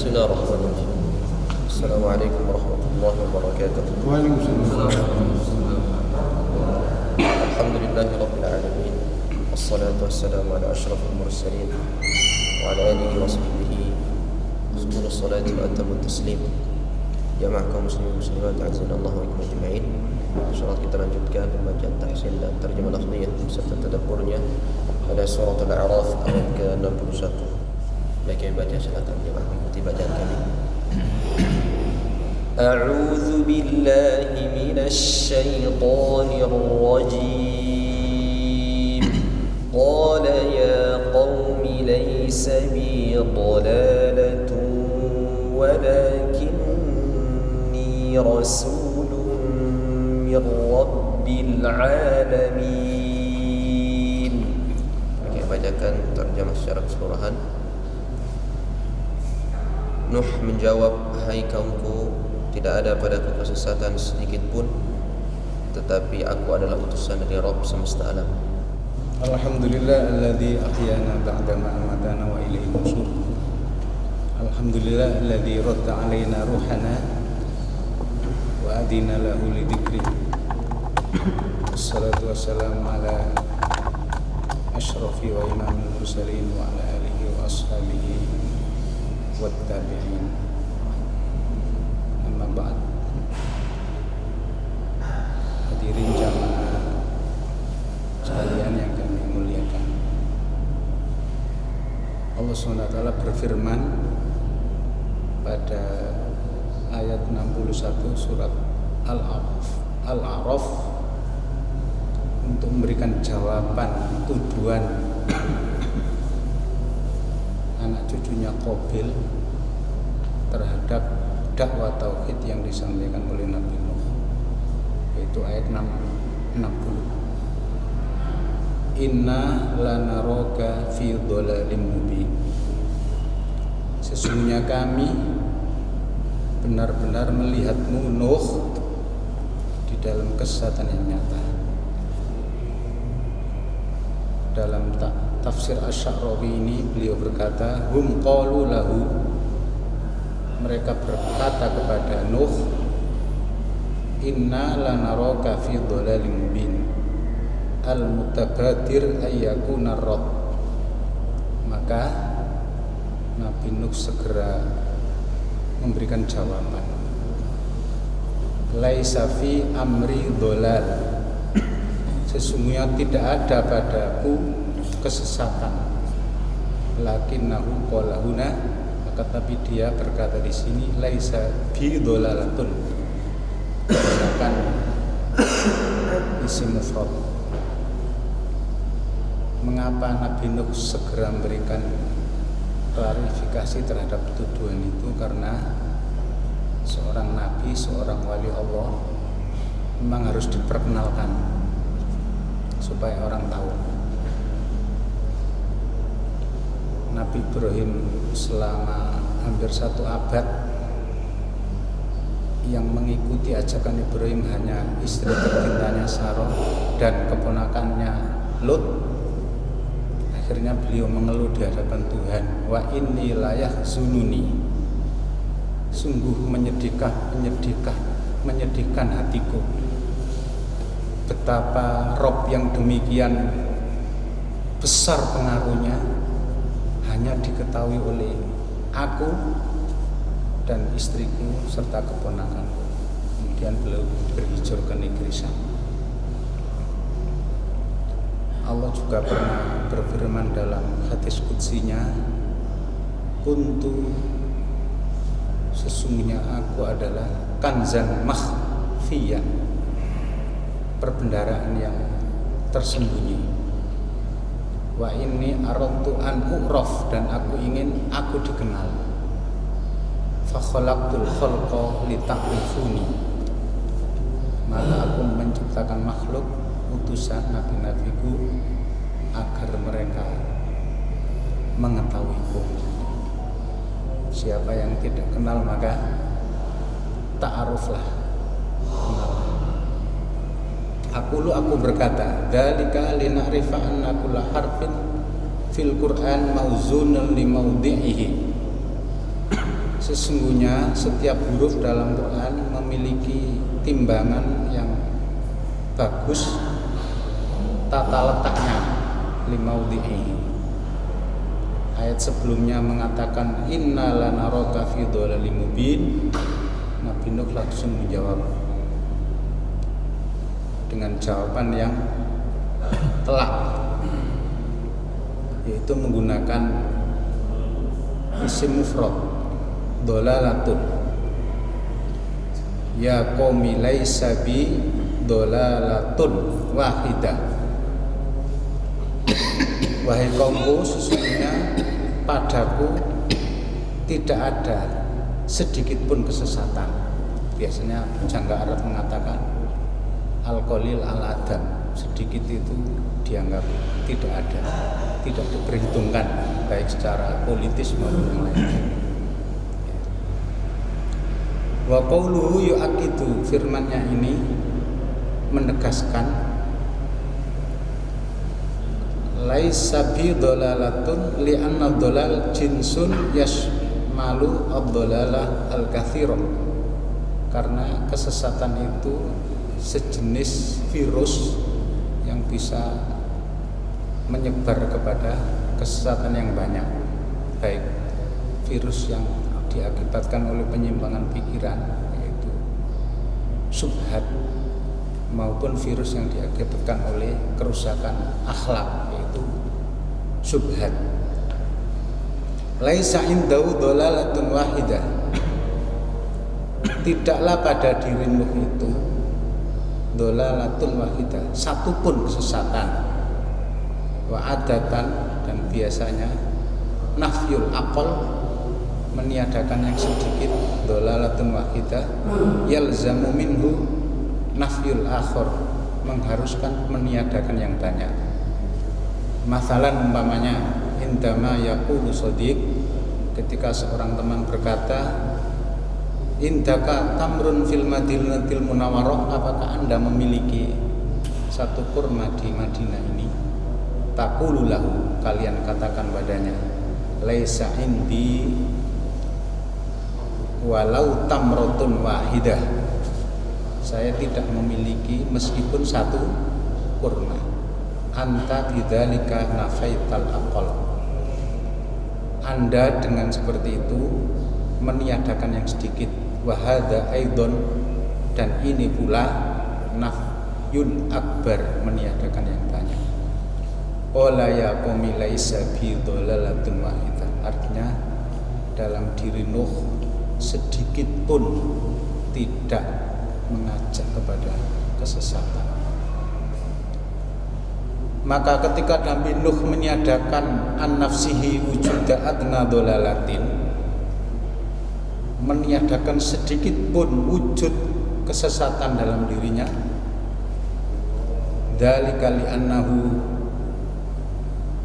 بسم الله الرحمن الرحيم. السلام عليكم ورحمة الله وبركاته. وعليكم السلام. الحمد لله رب العالمين، والصلاة والسلام على أشرف المرسلين وعلى آله وصحبه أفضل الصلاة وأتم التسليم. Jamaah kaum muslimin muslimat azza Allah wa ikum ajma'in. Insyaallah kita lanjutkan pembacaan tahsin dan terjemah lafziyah serta tadabburnya pada surat Al-A'raf ayat ke-61. Baik yang baca silakan jemaah ikuti bacaan kami. A'udzu billahi minasy syaithanir rajim. Qala ya qaumi laysa bi dhalalatun walakin rasulun min rabbil alamin. Oke, bacakan terjemah secara keseluruhan. Nuh menjawab, hai kaumku, tidak ada padaku kesesatan sedikit pun, tetapi aku adalah utusan dari Rabb semesta alam. Alhamdulillah alladzi ahyana ba'da ma amatana wa ilaihi nusyur. Alhamdulillah alladzi radda alaina ruhana wa adina lahu lidzikri. Wassalatu wassalamu ala asyrafi wa imamil mursalin wa ala alihi wa ashabihi wat tabi'in. Amma ba'd. Hadirin jamaah sekalian yang kami muliakan, Allah SWT berfirman pada ayat 61 surat Al-A'raf untuk memberikan jawaban tuduhan anak cucunya Qabil terhadap dakwah tauhid yang disampaikan oleh Nabi Nuh, yaitu ayat 60. Inna lanaraka fi dhalalim mubin. Sesungguhnya kami benar-benar melihatmu Nuh di dalam kesesatan yang nyata. Dalam tafsir Asy-Sya'rawi ini beliau berkata, hum qalu lahu, mereka berkata kepada Nuh, inna lanaraka fi dhalalim mubin al-mutabadir ayyakuna ar-rabb. Maka Nabi Nuh segera memberikan jawaban, laisa fi amri dhalal, sesungguhnya tidak ada padaku kesesatan. Lakinnahu qala huna, tetapi dia berkata di sini laisa bi dhalalatun, menggunakan isim mufrad. Mengapa Nabi Nuh segera memberikan klarifikasi terhadap tuduhan itu? Karena seorang nabi, seorang wali Allah memang harus diperkenalkan supaya orang tahu. Nabi Ibrahim selama hampir 1 abad yang mengikuti ajakan Ibrahim hanya istri tercintanya Sarah dan keponakannya Lut. Akhirnya beliau mengeluh di hadapan Tuhan, wa inni la yahzununi, sungguh menyedihkan hatiku betapa Rob yang demikian besar pengaruhnya hanya diketahui oleh aku dan istriku serta keponakanku. Kemudian beliau berhijrah ke negeri Syam. Allah juga pernah berfirman dalam hadis qudsinya, kuntu, sesungguhnya aku adalah kanzan makhfiyah, perbendaharaan yang tersembunyi. Wa inni aradtu an u'raf, dan aku ingin aku dikenal. Fa khalaqtul khalqa li ta'rifuni, maka aku menciptakan makhluk utusan nabi-nabiku agar mereka mengetahuiku. Siapa yang tidak kenal maka ta'aruflah, kenal. Aku berkata, dzalika lina'rifa anna kulla harfin fil Qur'an mauzunun li maudhi'ihi. Sesungguhnya setiap huruf dalam Quran memiliki timbangan yang bagus tata letaknya limaudhi'i. Ayat sebelumnya mengatakan inna lanaraka fi dhalalim mubin. Nabi Nuh langsung menjawab dengan jawaban yang telak, yaitu menggunakan isim mufrad dhalalatun. Ya qaumi laisa bi dhalalatun wahidah. Wahai kaumku, sesungguhnya padaku tidak ada sedikit pun kesesatan. Biasanya jangka Arab mengatakan al-qalil al-adam, sedikit itu dianggap tidak ada, tidak diperhitungkan baik secara politis maupun yang lain. Wa qauluhu yu'akidu, firmannya ini menegaskan laisa bi dhalalatun li'anna dhalal jinsun yashmalu ad-dhalalah al-katsira. Karena kesesatan itu sejenis virus yang bisa menyebar kepada kesesatan yang banyak, baik virus yang diakibatkan oleh penyimpangan pikiran yaitu subhat, maupun virus yang diakibatkan oleh kerusakan akhlak yaitu subhat. Laisa indahu dhalalatun wahidah, tidaklah pada diri Nuh itu dhalalatun wahidah, satu pun kesesatan. Wa adatan, dan biasanya nafyul aqal, meniadakan yang sedikit, dhalalatun wahidah, yalzamu minhu nafyul akhar, mengharuskan meniadakan yang banyak. Masalan umpamanya indama yaqulu shadiq, ketika seorang teman berkata indaka tamrun fil madinatil munawwarah, apakah Anda memiliki satu kurma di Madinah ini? Taqulu lahu, kalian katakan padanya laisa indi walau tamratun wahidah, saya tidak memiliki meskipun satu kurma. Anta bidzalika nafaital aqal, Anda dengan seperti itu meniadakan yang sedikit. Wa hadza aidon, dan ini pula nafyul akbar, meniadakan yang banyak. Qala ya qaumi laisa bi dhalalatun wahidah, artinya dalam diri Nuh sedikit pun tidak mengajak kepada kesesatan. Maka ketika Nabi Nuh meniadakan an-nafsihi wujuda adna dhalalatin, meniadakan sedikit pun wujud kesesatan dalam dirinya, dzalika li annahu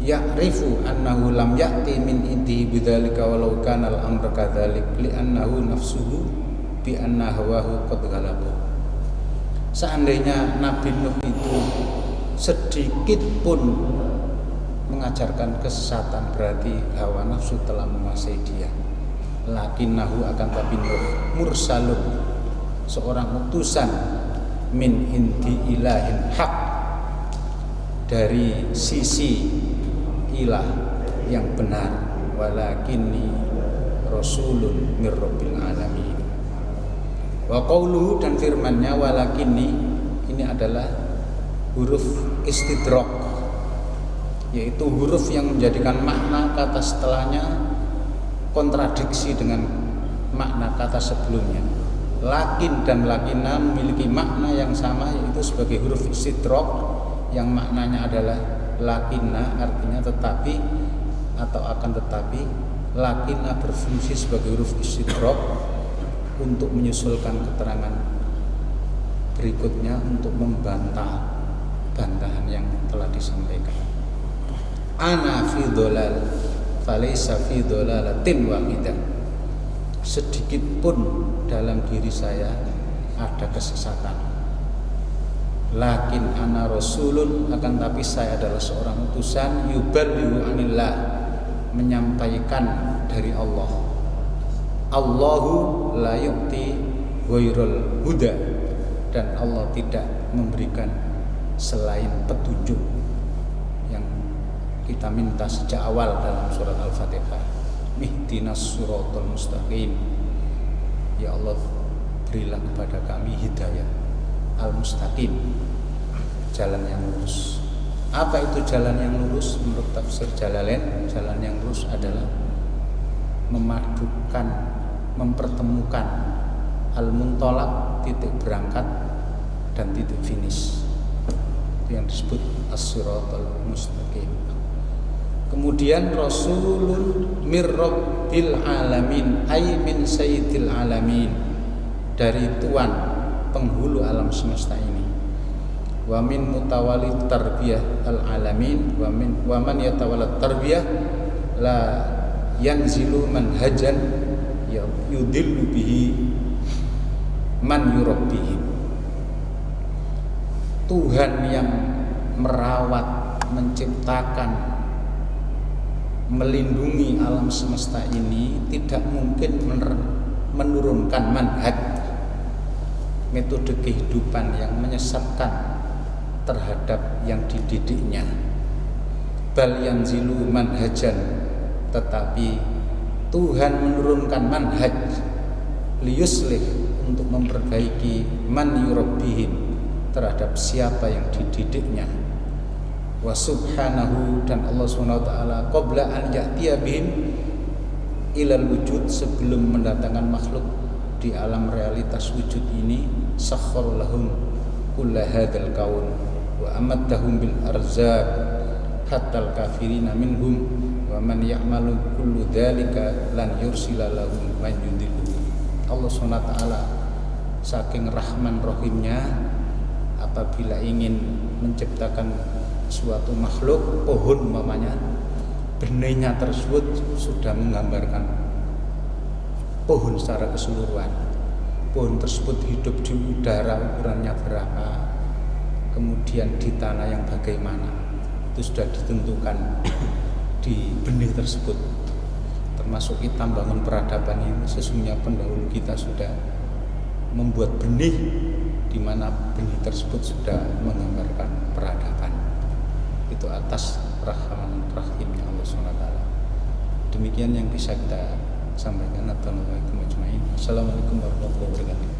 ya'rifu annahu lam ya'ti min indihi bidzalika walau kana al-amru kadzalik li annahu nafsuhu bi anna hawahu qad ghalaba. Seandainya Nabi Nuh itu sedikit pun mengajarkan kesesatan, berarti hawa nafsu telah menguasai dia. Lakinnahu, akan tapi Nuh mursalun, seorang utusan, min indi ilahin haq, dari sisi ilah yang benar, walakinni rasulun mir rabbil alamin. Wa qauluhu, dan firmannya walakinni, ini adalah huruf istidrak, yaitu huruf yang menjadikan makna kata setelahnya kontradiksi dengan makna kata sebelumnya. Lakin dan lakina memiliki makna yang sama, yaitu sebagai huruf istidrak yang maknanya adalah lakina, artinya tetapi atau akan tetapi. Lakina berfungsi sebagai huruf istidrak untuk menyusulkan keterangan berikutnya, untuk membantah bantahan yang telah disampaikan. Ana fi dhalal falaysa fi dhalalatin wahidah, sedikit pun dalam diri saya ada kesesatan. Lakin ana rasulun, akan tapi saya adalah seorang utusan, yuballighu anillah, menyampaikan dari Allah. Allahu la yu'ti ghairul huda, dan Allah tidak memberikan selain petunjuk yang kita minta sejak awal dalam surat Al-Fatihah. Ihdinas siratal mustaqim, ya Allah berilah kepada kami hidayah al-mustaqim, jalan yang lurus. Apa itu jalan yang lurus? Menurut tafsir Jalalain, jalan yang lurus adalah memadukan, mempertemukan al-muntolak, titik berangkat dan titik finish, yang disebut as-siratal mustaqim. Kemudian Rasulun mir rabbil alamin, ay min sayyidil alamin, dari Tuhan penghulu alam semesta ini. Wa min mutawali tarbiyah al alamin, wa man yatawalla tarbiyah la yanzilu manhajan yudillu bihi man yurabbihim. Tuhan yang merawat, menciptakan, melindungi alam semesta ini tidak mungkin menurunkan manhaj, metode kehidupan yang menyesatkan terhadap yang dididiknya. Bal yanzilu manhajan, tetapi Tuhan menurunkan manhaj liyuslih, untuk memperbaiki man yurabbihim, terhadap siapa yang dididiknya. Wa subhanahu, dan Allah SWT qabla an ya'tiya bihim ilal wujud, sebelum mendatangkan makhluk di alam realitas wujud ini, sakhkhara lahum kulla hadzal kaun wa amaddahum bil arzaq hatta al kafirina minhum wa man ya'malu kullu dzalika lan yursila lahum man yudillu. Allah SWT saking rahman rahimnya, apabila ingin menciptakan suatu makhluk, pohon umpamanya, benihnya tersebut sudah menggambarkan pohon secara keseluruhan. Pohon tersebut hidup di udara, ukurannya berapa, kemudian di tanah yang bagaimana, itu sudah ditentukan di benih tersebut. Termasuk kita bangun peradaban ini, sesungguhnya pendahulu kita sudah membuat benih, di mana benih tersebut sudah menggambarkan peradaban. Itu atas rahman rahimnya Allah SWT. Demikian yang bisa kita sampaikan. Assalamualaikum warahmatullahi wabarakatuh.